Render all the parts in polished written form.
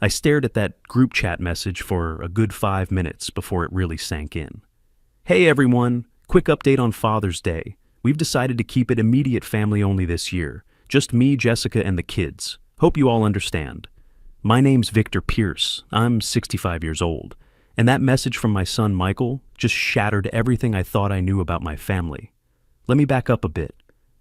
I stared at that group chat message for a good 5 minutes before it really sank in. Hey everyone, quick update on Father's Day. We've decided to keep it immediate family only this year. Just me, Jessica, and the kids. Hope you all understand. My name's Victor Pierce. I'm 65 years old. And that message from my son Michael just shattered everything I thought I knew about my family. Let me back up a bit.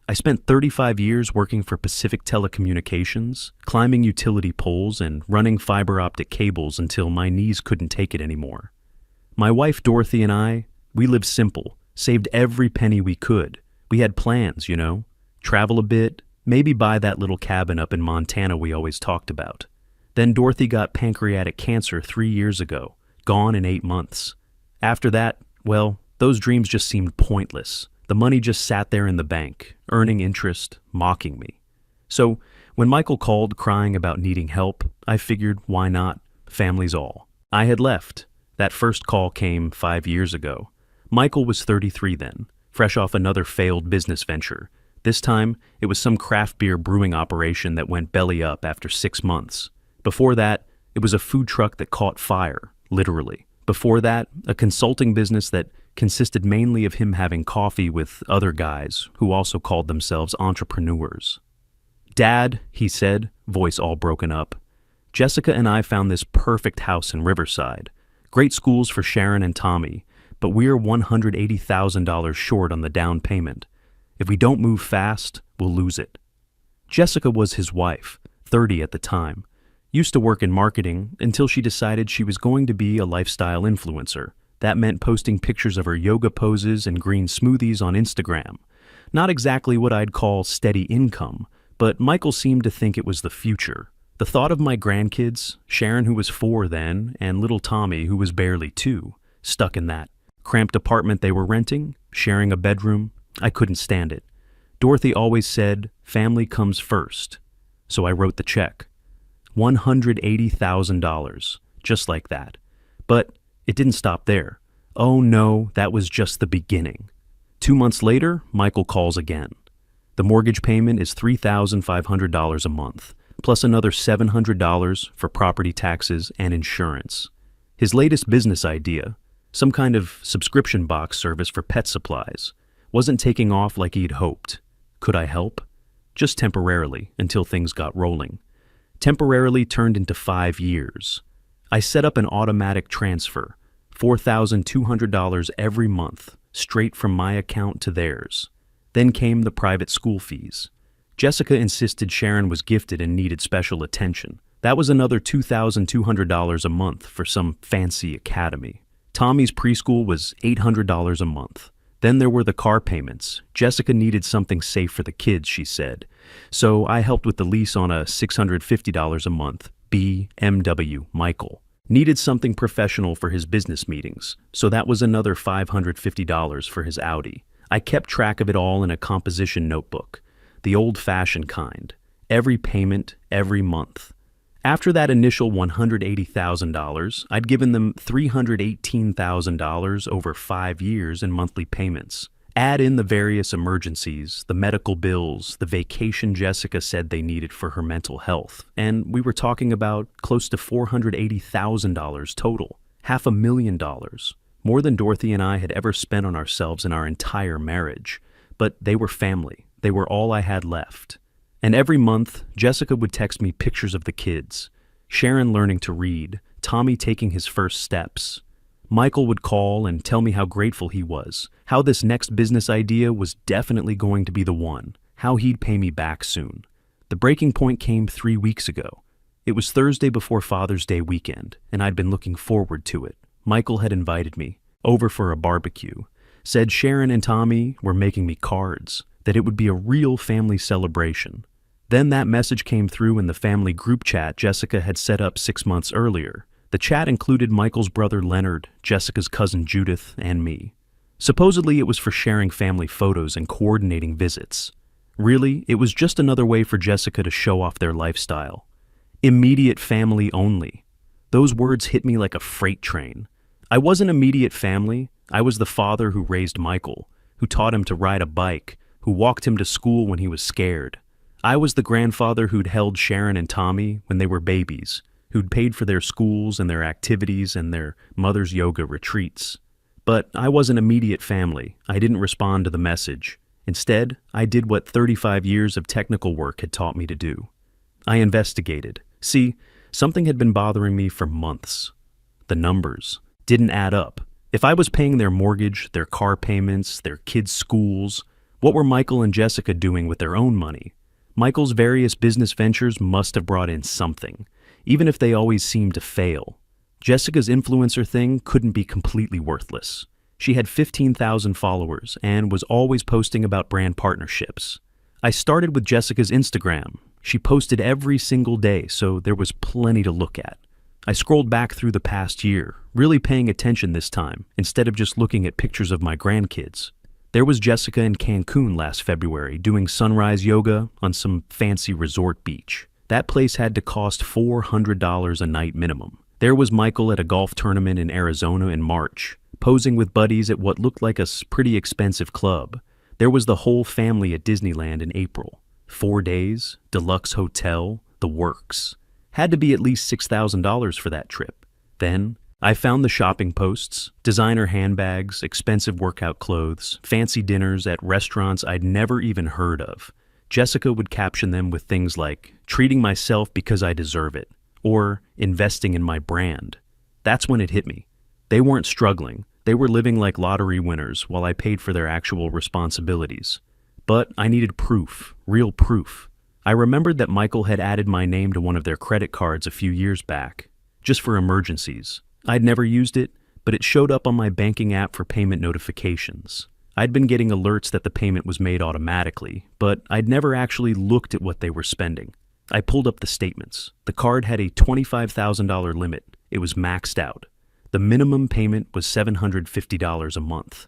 I spent 35 years working for Pacific Telecommunications, climbing utility poles and running fiber optic cables until my knees couldn't take it anymore. My wife Dorothy and I, we lived simple, saved every penny we could. We had plans, travel a bit, maybe buy that little cabin up in Montana we always talked about. Then Dorothy got pancreatic cancer 3 years ago, gone in 8 months. After that, well, those dreams just seemed pointless. The money just sat there in the bank, earning interest, mocking me. So when Michael called crying about needing help, I figured, why not? Family's all. I had left. That first call came 5 years ago. Michael was 33 then, fresh off another failed business venture. This time, it was some craft beer brewing operation that went belly up after 6 months. Before that, it was a food truck that caught fire, literally. Before that, a consulting business that consisted mainly of him having coffee with other guys who also called themselves entrepreneurs. Dad, he said, voice all broken up. Jessica and I found this perfect house in Riverside. Great schools for Sharon and Tommy, but we're $180,000 short on the down payment. If we don't move fast, we'll lose it. Jessica was his wife, 30 at the time. Used to work in marketing until she decided she was going to be a lifestyle influencer. That meant posting pictures of her yoga poses and green smoothies on Instagram. Not exactly what I'd call steady income, but Michael seemed to think it was the future. The thought of my grandkids, Sharon who was 4 then, and little Tommy who was barely 2, stuck in that cramped apartment they were renting, sharing a bedroom, I couldn't stand it. Dorothy always said, family comes first. So I wrote the check. $180,000, just like that. But it didn't stop there. Oh no, that was just the beginning. 2 months later, Michael calls again. The mortgage payment is $3,500 a month, plus another $700 for property taxes and insurance. His latest business idea, some kind of subscription box service for pet supplies, wasn't taking off like he'd hoped. Could I help? Just temporarily, until things got rolling. Temporarily turned into 5 years. I set up an automatic transfer, $4,200 every month, straight from my account to theirs. Then came the private school fees. Jessica insisted Sharon was gifted and needed special attention. That was another $2,200 a month for some fancy academy. Tommy's preschool was $800 a month. Then there were the car payments. Jessica needed something safe for the kids, she said. So I helped with the lease on a $650 a month BMW Michael. Needed something professional for his business meetings, so that was another $550 for his Audi. I kept track of it all in a composition notebook, the old-fashioned kind. Every payment, every month. After that initial $180,000, I'd given them $318,000 over 5 years in monthly payments. Add in the various emergencies, the medical bills, the vacation Jessica said they needed for her mental health, and we were talking about close to $480,000 total, $500,000, more than Dorothy and I had ever spent on ourselves in our entire marriage. But they were family. They were all I had left. And every month, Jessica would text me pictures of the kids, Sharon learning to read, Tommy taking his first steps. Michael would call and tell me how grateful he was, how this next business idea was definitely going to be the one, how he'd pay me back soon. The breaking point came 3 weeks ago. It was Thursday before Father's Day weekend, and I'd been looking forward to it. Michael had invited me over for a barbecue, said Sharon and Tommy were making me cards, that it would be a real family celebration. Then that message came through in the family group chat Jessica had set up 6 months earlier. The chat included Michael's brother Leonard, Jessica's cousin Judith, and me. Supposedly it was for sharing family photos and coordinating visits. Really, it was just another way for Jessica to show off their lifestyle. Immediate family only. Those words hit me like a freight train. I wasn't immediate family. I was the father who raised Michael, who taught him to ride a bike, who walked him to school when he was scared. I was the grandfather who'd held Sharon and Tommy when they were babies, who'd paid for their schools and their activities and their mother's yoga retreats. But I wasn't immediate family. I didn't respond to the message. Instead, I did what 35 years of technical work had taught me to do. I investigated. See, something had been bothering me for months. The numbers didn't add up. If I was paying their mortgage, their car payments, their kids' schools, what were Michael and Jessica doing with their own money? Michael's various business ventures must have brought in something, even if they always seemed to fail. Jessica's influencer thing couldn't be completely worthless. She had 15,000 followers and was always posting about brand partnerships. I started with Jessica's Instagram. She posted every single day, so there was plenty to look at. I scrolled back through the past year, really paying attention this time, instead of just looking at pictures of my grandkids. There was Jessica in Cancun last February doing sunrise yoga on some fancy resort beach. That place had to cost $400 a night minimum. There was Michael at a golf tournament in Arizona in March, posing with buddies at what looked like a pretty expensive club. There was the whole family at Disneyland in April. 4 days, deluxe hotel, the works. Had to be at least $6,000 for that trip. Then, I found the shopping posts, designer handbags, expensive workout clothes, fancy dinners at restaurants I'd never even heard of. Jessica would caption them with things like, treating myself because I deserve it, or investing in my brand. That's when it hit me. They weren't struggling. They were living like lottery winners while I paid for their actual responsibilities. But I needed proof, real proof. I remembered that Michael had added my name to one of their credit cards a few years back, just for emergencies. I'd never used it, but it showed up on my banking app for payment notifications. I'd been getting alerts that the payment was made automatically, but I'd never actually looked at what they were spending. I pulled up the statements. The card had a $25,000 limit. It was maxed out. The minimum payment was $750 a month.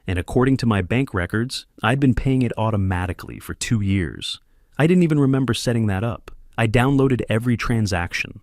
And according to my bank records, I'd been paying it automatically for 2 years. I didn't even remember setting that up. I downloaded every transaction.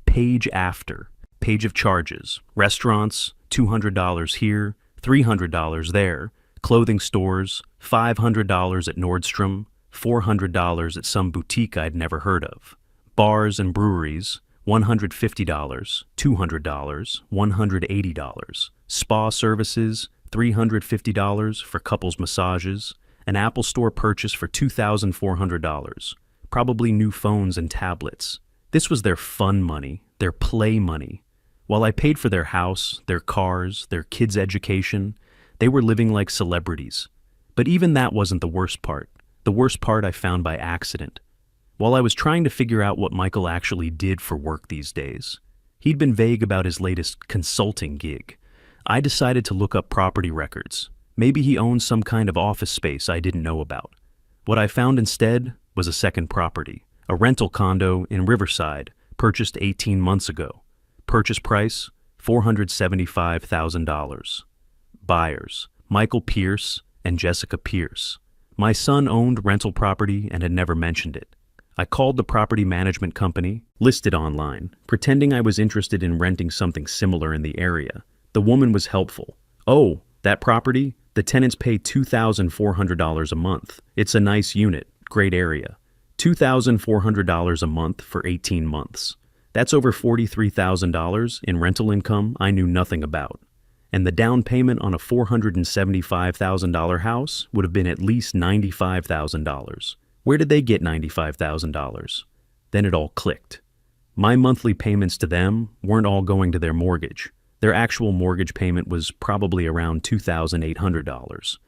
Page after. Page of charges. Restaurants, $200 here, $300 there. Clothing stores, $500 at Nordstrom, $400 at some boutique I'd never heard of. Bars and breweries, $150, $200, $180. Spa services, $350 for couples massages. An Apple Store purchase for $2,400. Probably new phones and tablets. This was their fun money, their play money. While I paid for their house, their cars, their kids' education, they were living like celebrities. But even that wasn't the worst part. The worst part I found by accident. While I was trying to figure out what Michael actually did for work these days, he'd been vague about his latest consulting gig. I decided to look up property records. Maybe he owned some kind of office space I didn't know about. What I found instead was a second property, a rental condo in Riverside, purchased 18 months ago. Purchase price, $475,000. Buyers, Michael Pierce and Jessica Pierce. My son owned rental property and had never mentioned it. I called the property management company, listed online, pretending I was interested in renting something similar in the area. The woman was helpful. Oh, that property? The tenants pay $2,400 a month. It's a nice unit, great area. $2,400 a month for 18 months. That's over $43,000 in rental income I knew nothing about. And the down payment on a $475,000 house would have been at least $95,000. Where did they get $95,000? Then it all clicked. My monthly payments to them weren't all going to their mortgage. Their actual mortgage payment was probably around $2,800.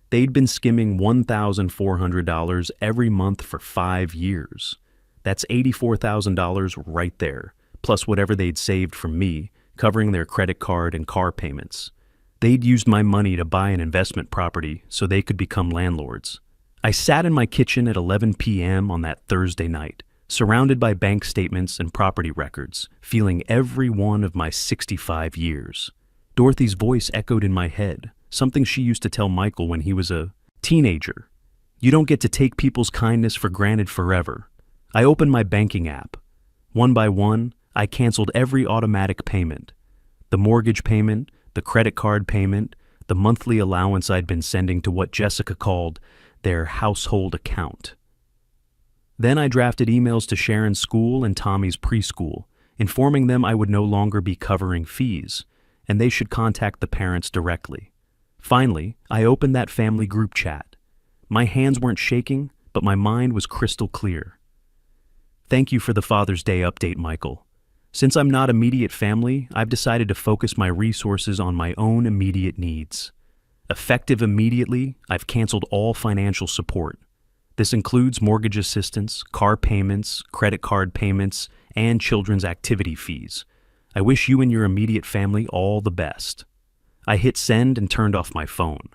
They'd been skimming $1,400 every month for 5 years. That's $84,000 right there, plus whatever they'd saved from me, covering their credit card and car payments. They'd used my money to buy an investment property so they could become landlords. I sat in my kitchen at 11 p.m. on that Thursday night, surrounded by bank statements and property records, feeling every one of my 65 years. Dorothy's voice echoed in my head, something she used to tell Michael when he was a teenager. You don't get to take people's kindness for granted forever. I opened my banking app. One by one, I canceled every automatic payment. The mortgage payment, the credit card payment, the monthly allowance I'd been sending to what Jessica called their household account. Then I drafted emails to Sharon's school and Tommy's preschool, informing them I would no longer be covering fees, and they should contact the parents directly. Finally, I opened that family group chat. My hands weren't shaking, but my mind was crystal clear. Thank you for the Father's Day update, Michael. Since I'm not immediate family, I've decided to focus my resources on my own immediate needs. Effective immediately, I've canceled all financial support. This includes mortgage assistance, car payments, credit card payments, and children's activity fees. I wish you and your immediate family all the best. I hit send and turned off my phone.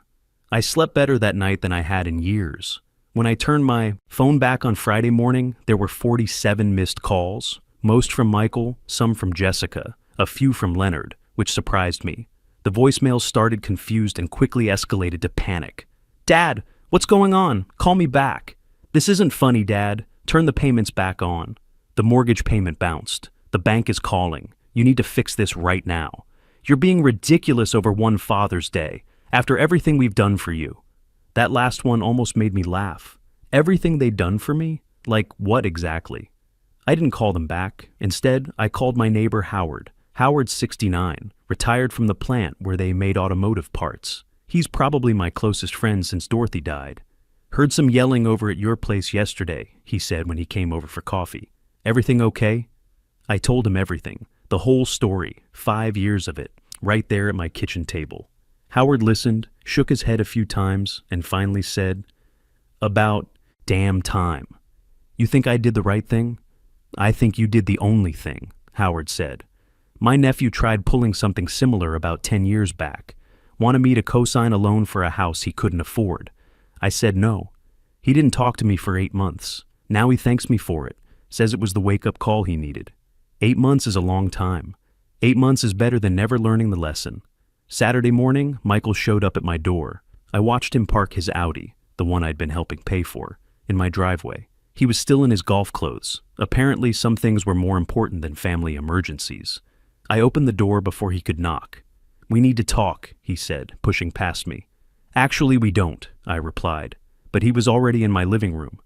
I slept better that night than I had in years. When I turned my phone back on Friday morning, there were 47 missed calls, most from Michael, some from Jessica, a few from Leonard, which surprised me. The voicemails started confused and quickly escalated to panic. Dad, what's going on? Call me back. This isn't funny, Dad. Turn the payments back on. The mortgage payment bounced. The bank is calling. You need to fix this right now. You're being ridiculous over one Father's Day, after everything we've done for you. That last one almost made me laugh. Everything they'd done for me? Like what exactly? I didn't call them back. Instead, I called my neighbor Howard. Howard's 69, retired from the plant where they made automotive parts. He's probably my closest friend since Dorothy died. Heard some yelling over at your place yesterday, he said when he came over for coffee. Everything okay? I told him everything, the whole story, 5 years of it, right there at my kitchen table. Howard listened, shook his head a few times, and finally said, About damn time. You think I did the right thing? I think you did the only thing, Howard said. My nephew tried pulling something similar about 10 years back. Wanted me to co-sign a loan for a house he couldn't afford. I said no. He didn't talk to me for 8 months. Now he thanks me for it. Says it was the wake-up call he needed. 8 months is a long time. 8 months is better than never learning the lesson. Saturday morning, Michael showed up at my door. I watched him park his Audi, the one I'd been helping pay for, in my driveway. He was still in his golf clothes. Apparently, some things were more important than family emergencies. I opened the door before he could knock. We need to talk, he said, pushing past me. Actually, we don't, I replied, but he was already in my living room.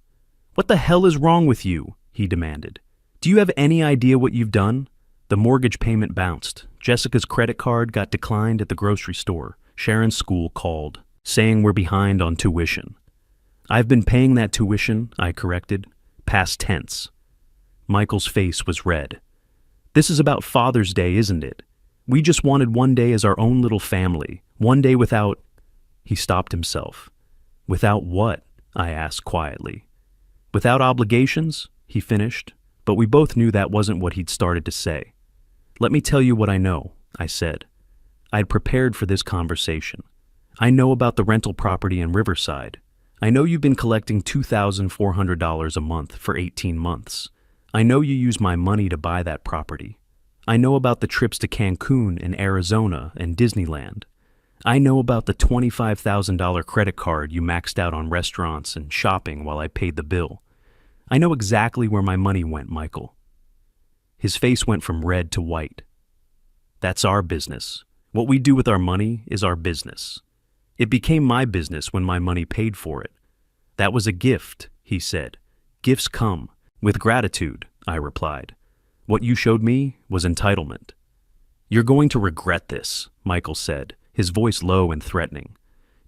What the hell is wrong with you? He demanded. Do you have any idea what you've done? The mortgage payment bounced. Jessica's credit card got declined at the grocery store. Sharon's school called, saying we're behind on tuition. I've been paying that tuition, I corrected. Past tense. Michael's face was red. This is about Father's Day, isn't it? We just wanted one day as our own little family. One day without... He stopped himself. Without what? I asked quietly. Without obligations? He finished. But we both knew that wasn't what he'd started to say. Let me tell you what I know, I said. I'd prepared for this conversation. I know about the rental property in Riverside. I know you've been collecting $2,400 a month for 18 months. I know you use my money to buy that property. I know about the trips to Cancun and Arizona and Disneyland. I know about the $25,000 credit card you maxed out on restaurants and shopping while I paid the bill. I know exactly where my money went, Michael. His face went from red to white. That's our business. What we do with our money is our business. It became my business when my money paid for it. That was a gift, he said. Gifts come with gratitude, I replied. What you showed me was entitlement. You're going to regret this, Michael said, his voice low and threatening.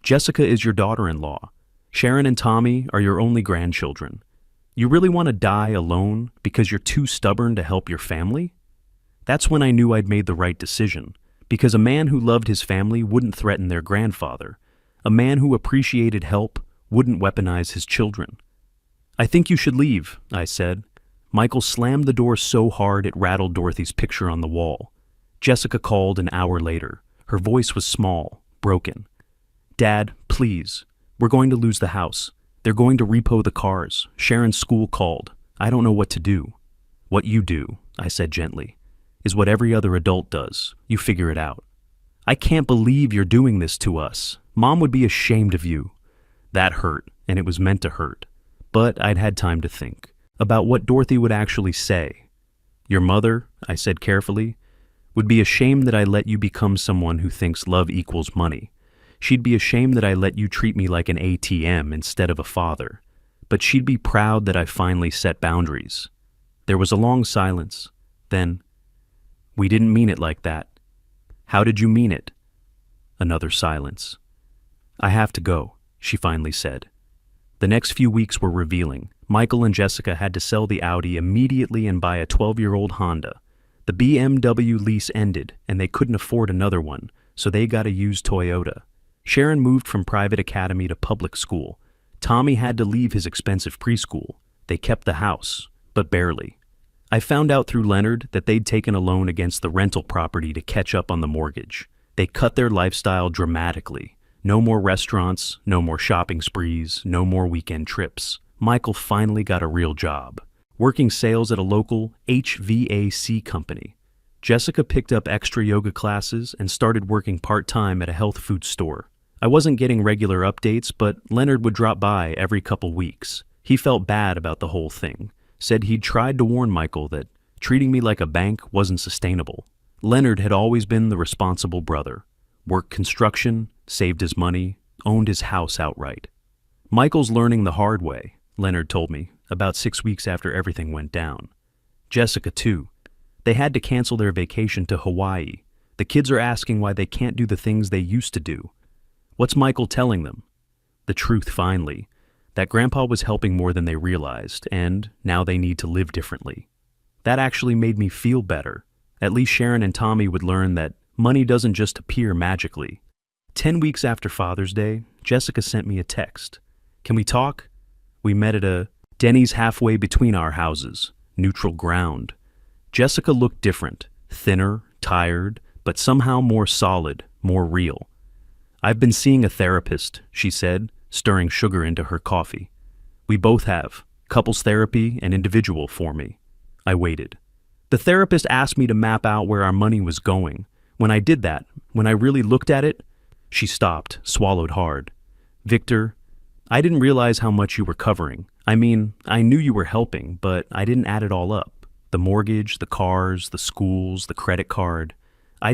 Jessica is your daughter-in-law. Sharon and Tommy are your only grandchildren. You really want to die alone because you're too stubborn to help your family? That's when I knew I'd made the right decision. Because a man who loved his family wouldn't threaten their grandfather. A man who appreciated help wouldn't weaponize his children. I think you should leave, I said. Michael slammed the door so hard it rattled Dorothy's picture on the wall. Jessica called an hour later. Her voice was small, broken. Dad, please. We're going to lose the house. They're going to repo the cars. Sharon's school called. I don't know what to do. What you do, I said gently, is what every other adult does. You figure it out. I can't believe you're doing this to us. Mom would be ashamed of you. That hurt, and it was meant to hurt. But I'd had time to think about what Dorothy would actually say. Your mother, I said carefully, would be ashamed that I let you become someone who thinks love equals money. She'd be ashamed that I let you treat me like an ATM instead of a father. But she'd be proud that I finally set boundaries. There was a long silence. Then, We didn't mean it like that. How did you mean it? Another silence. I have to go, she finally said. The next few weeks were revealing. Michael and Jessica had to sell the Audi immediately and buy a 12-year-old Honda. The BMW lease ended, and they couldn't afford another one, so they got a used Toyota. Sharon moved from private academy to public school. Tommy had to leave his expensive preschool. They kept the house, but barely. I found out through Leonard that they'd taken a loan against the rental property to catch up on the mortgage. They cut their lifestyle dramatically. No more restaurants, no more shopping sprees, no more weekend trips. Michael finally got a real job, working sales at a local HVAC company. Jessica picked up extra yoga classes and started working part-time at a health food store. I wasn't getting regular updates, but Leonard would drop by every couple weeks. He felt bad about the whole thing, said he'd tried to warn Michael that treating me like a bank wasn't sustainable. Leonard had always been the responsible brother. Worked construction, saved his money, owned his house outright. Michael's learning the hard way, Leonard told me, about 6 weeks after everything went down. Jessica, too. They had to cancel their vacation to Hawaii. The kids are asking why they can't do the things they used to do. What's Michael telling them? The truth, finally. That Grandpa was helping more than they realized, and now they need to live differently. That actually made me feel better. At least Sharon and Tommy would learn that money doesn't just appear magically. 10 weeks after Father's Day, Jessica sent me a text. Can we talk? We met at a Denny's halfway between our houses, neutral ground. Jessica looked different, thinner, tired, but somehow more solid, more real. I've been seeing a therapist, she said, stirring sugar into her coffee. We both have, couples therapy and individual for me. I waited. The therapist asked me to map out where our money was going. When I did that, when I really looked at it, she stopped, swallowed hard. Victor, I didn't realize how much you were covering. I mean, I knew you were helping, but I didn't add it all up. The mortgage, the cars, the schools, the credit card. I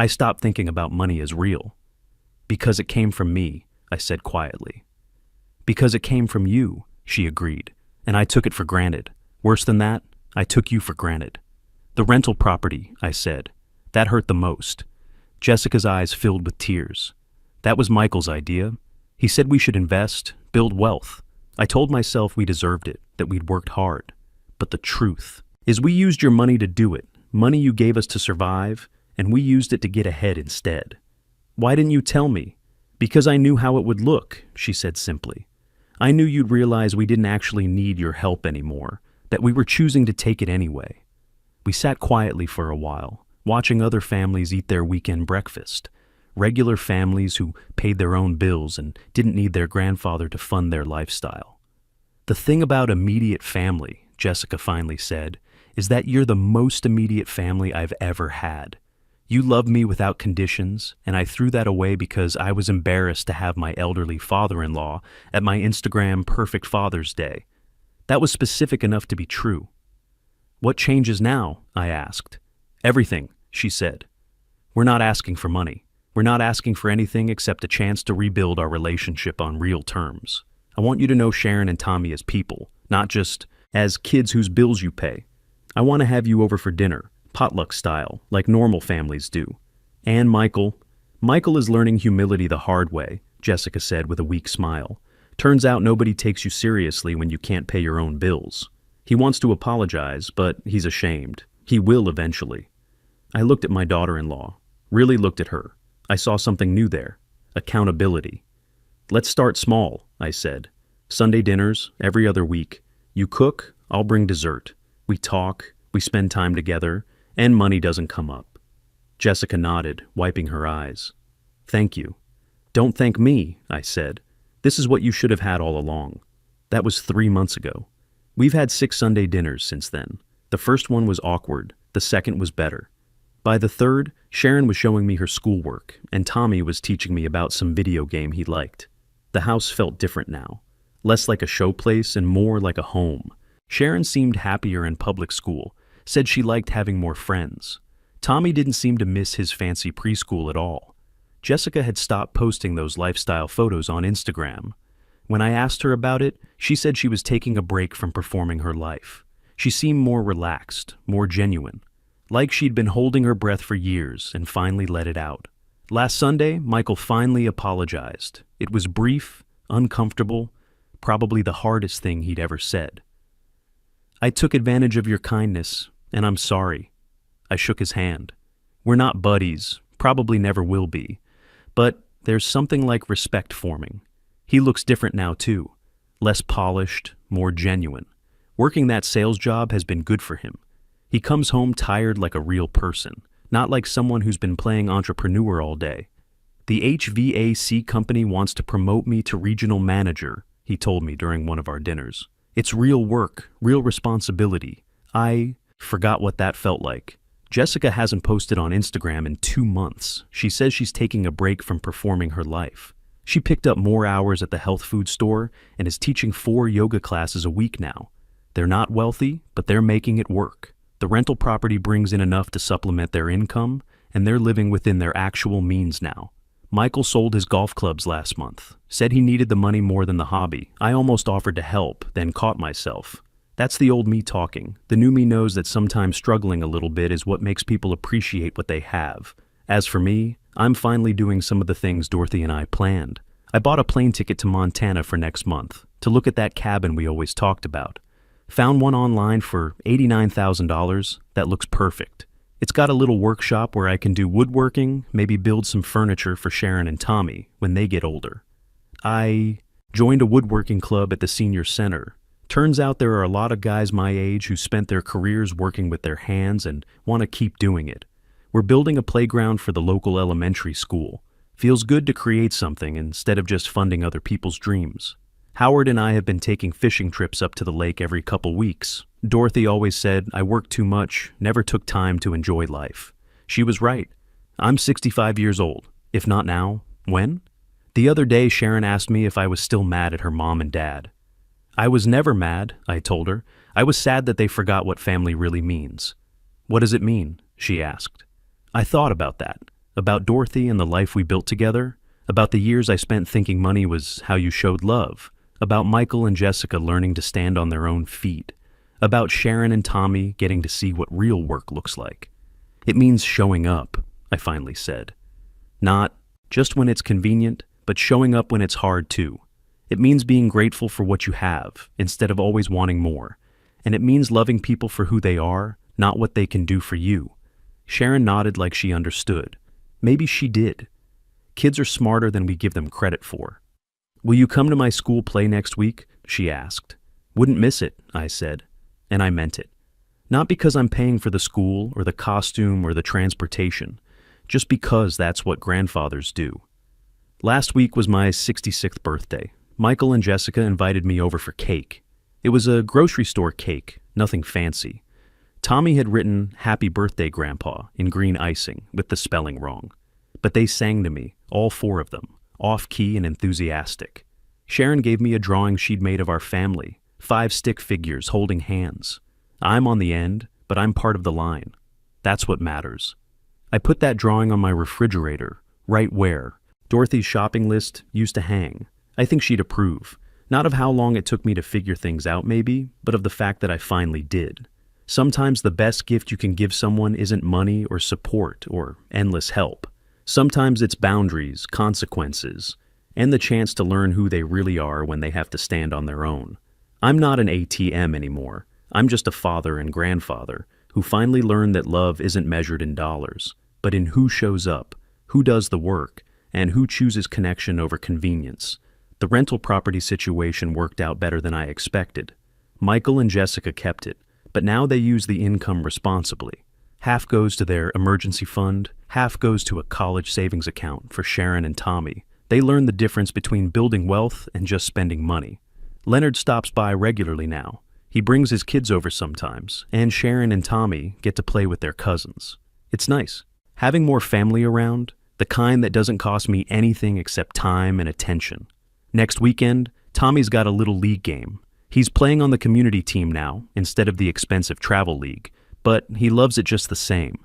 stopped thinking about money as real. Because it came from me, I said quietly. Because it came from you, she agreed, and I took it for granted. Worse than that, I took you for granted. The rental property, I said. That hurt the most. Jessica's eyes filled with tears. That was Michael's idea. He said we should invest, build wealth. I told myself we deserved it, that we'd worked hard. But the truth is we used your money to do it, money you gave us to survive, and we used it to get ahead instead. Why didn't you tell me? Because I knew how it would look, she said simply. I knew you'd realize we didn't actually need your help anymore, that we were choosing to take it anyway. We sat quietly for a while, watching other families eat their weekend breakfast. Regular families who paid their own bills and didn't need their grandfather to fund their lifestyle. The thing about immediate family, Jessica finally said, is that you're the most immediate family I've ever had. You loved me without conditions, and I threw that away because I was embarrassed to have my elderly father-in-law at my Instagram Perfect Father's Day. That was specific enough to be true. What changes now? I asked. Everything, she said. We're not asking for money. We're not asking for anything except a chance to rebuild our relationship on real terms. I want you to know Sharon and Tommy as people, not just as kids whose bills you pay. I want to have you over for dinner, potluck style, like normal families do. And Michael is learning humility the hard way, Jessica said with a weak smile. Turns out nobody takes you seriously when you can't pay your own bills. He wants to apologize, but he's ashamed. He will eventually. I looked at my daughter-in-law, really looked at her. I saw something new there. Accountability. Let's start small, I said. Sunday dinners, every other week. You cook, I'll bring dessert. We talk, we spend time together, and money doesn't come up. Jessica nodded, wiping her eyes. Thank you. Don't thank me, I said. This is what you should have had all along. That was 3 months ago. We've had 6 Sunday dinners since then. The first one was awkward. The second was better. By the third, Sharon was showing me her schoolwork, and Tommy was teaching me about some video game he liked. The house felt different now. Less like a showplace and more like a home. Sharon seemed happier in public school, said she liked having more friends. Tommy didn't seem to miss his fancy preschool at all. Jessica had stopped posting those lifestyle photos on Instagram. When I asked her about it, she said she was taking a break from performing her life. She seemed more relaxed, more genuine. like she'd been holding her breath for years and finally let it out. Last Sunday, Michael finally apologized. It was brief, uncomfortable, probably the hardest thing he'd ever said. "I took advantage of your kindness, and I'm sorry." I shook his hand. "We're not buddies, probably never will be, but there's something like respect forming." He looks different now too, less polished, more genuine. Working that sales job has been good for him. He comes home tired like a real person, not like someone who's been playing entrepreneur all day. "The HVAC company wants to promote me to regional manager," he told me during one of our dinners. "It's real work, real responsibility." I forgot what that felt like. Jessica hasn't posted on Instagram in 2 months. She says she's taking a break from performing her life. She picked up more hours at the health food store and is teaching 4 yoga classes a week now. They're not wealthy, but they're making it work. The rental property brings in enough to supplement their income, and they're living within their actual means now. Michael sold his golf clubs last month, said he needed the money more than the hobby. I almost offered to help, then caught myself. That's the old me talking. The new me knows that sometimes struggling a little bit is what makes people appreciate what they have. As for me, I'm finally doing some of the things Dorothy and I planned. I bought a plane ticket to Montana for next month, to look at that cabin we always talked about. Found one online for $89,000 that looks perfect. It's got a little workshop where I can do woodworking, maybe build some furniture for Sharon and Tommy when they get older. I joined a woodworking club at the senior center. Turns out there are a lot of guys my age who spent their careers working with their hands and want to keep doing it. We're building a playground for the local elementary school. Feels good to create something instead of just funding other people's dreams. Howard and I have been taking fishing trips up to the lake every couple weeks. Dorothy always said I worked too much, never took time to enjoy life. She was right. I'm 65 years old. If not now, when? The other day, Sharon asked me if I was still mad at her mom and dad. I was never mad, I told her. I was sad that they forgot what family really means. "What does it mean?" she asked. I thought about that, about Dorothy and the life we built together, about the years I spent thinking money was how you showed love, about Michael and Jessica learning to stand on their own feet, about Sharon and Tommy getting to see what real work looks like. "It means showing up," I finally said. "Not just when it's convenient, but showing up when it's hard too. It means being grateful for what you have, instead of always wanting more. And it means loving people for who they are, not what they can do for you." Sharon nodded like she understood. Maybe she did. Kids are smarter than we give them credit for. "Will you come to my school play next week?" she asked. "Wouldn't miss it," I said. And I meant it. Not because I'm paying for the school or the costume or the transportation, just because that's what grandfathers do. Last week was my 66th birthday. Michael and Jessica invited me over for cake. It was a grocery store cake, nothing fancy. Tommy had written "Happy Birthday, Grandpa" in green icing with the spelling wrong. But they sang to me, all 4 of them, off-key and enthusiastic. Sharon gave me a drawing she'd made of our family, 5 stick figures holding hands. I'm on the end, but I'm part of the line. That's what matters. I put that drawing on my refrigerator, right where Dorothy's shopping list used to hang. I think she'd approve, not of how long it took me to figure things out maybe, but of the fact that I finally did. Sometimes the best gift you can give someone isn't money or support or endless help. Sometimes it's boundaries, consequences, and the chance to learn who they really are when they have to stand on their own. I'm not an ATM anymore. I'm just a father and grandfather who finally learned that love isn't measured in dollars, but in who shows up, who does the work, and who chooses connection over convenience. The rental property situation worked out better than I expected. Michael and Jessica kept it, but now they use the income responsibly. Half goes to their emergency fund, half goes to a college savings account for Sharon and Tommy. They learn the difference between building wealth and just spending money. Leonard stops by regularly now. He brings his kids over sometimes, and Sharon and Tommy get to play with their cousins. It's nice. Having more family around, the kind that doesn't cost me anything except time and attention. Next weekend, Tommy's got a little league game. He's playing on the community team now, instead of the expensive travel league, but he loves it just the same.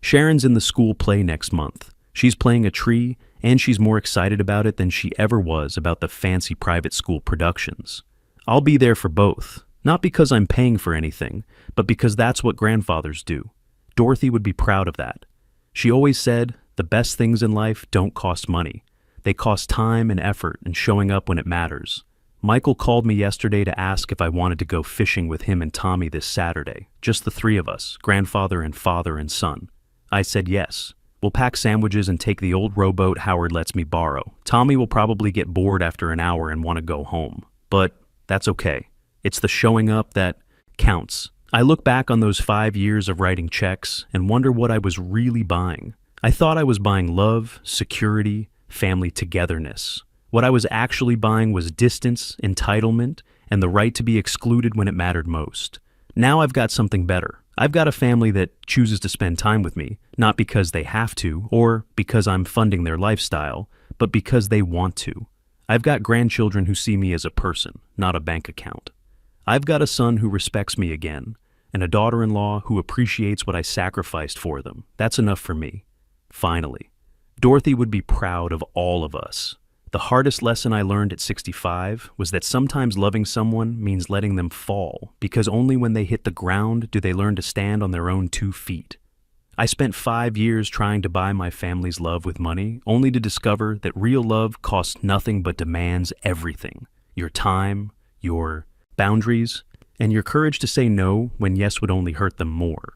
Sharon's in the school play next month. She's playing a tree, and she's more excited about it than she ever was about the fancy private school productions. I'll be there for both, not because I'm paying for anything, but because that's what grandfathers do. Dorothy would be proud of that. She always said, the best things in life don't cost money. They cost time and effort and showing up when it matters. Michael called me yesterday to ask if I wanted to go fishing with him and Tommy this Saturday, just the three of us, grandfather and father and son. I said yes. We'll pack sandwiches and take the old rowboat Howard lets me borrow. Tommy will probably get bored after an hour and want to go home. But that's okay. It's the showing up that counts. I look back on those 5 years of writing checks and wonder what I was really buying. I thought I was buying love, security, family togetherness. What I was actually buying was distance, entitlement, and the right to be excluded when it mattered most. Now I've got something better. I've got a family that chooses to spend time with me, not because they have to or because I'm funding their lifestyle, but because they want to. I've got grandchildren who see me as a person, not a bank account. I've got a son who respects me again, and a daughter-in-law who appreciates what I sacrificed for them. That's enough for me. Finally. Dorothy would be proud of all of us. The hardest lesson I learned at 65 was that sometimes loving someone means letting them fall, because only when they hit the ground do they learn to stand on their own 2 feet. I spent 5 years trying to buy my family's love with money, only to discover that real love costs nothing but demands everything. Your time, your boundaries, and your courage to say no when yes would only hurt them more.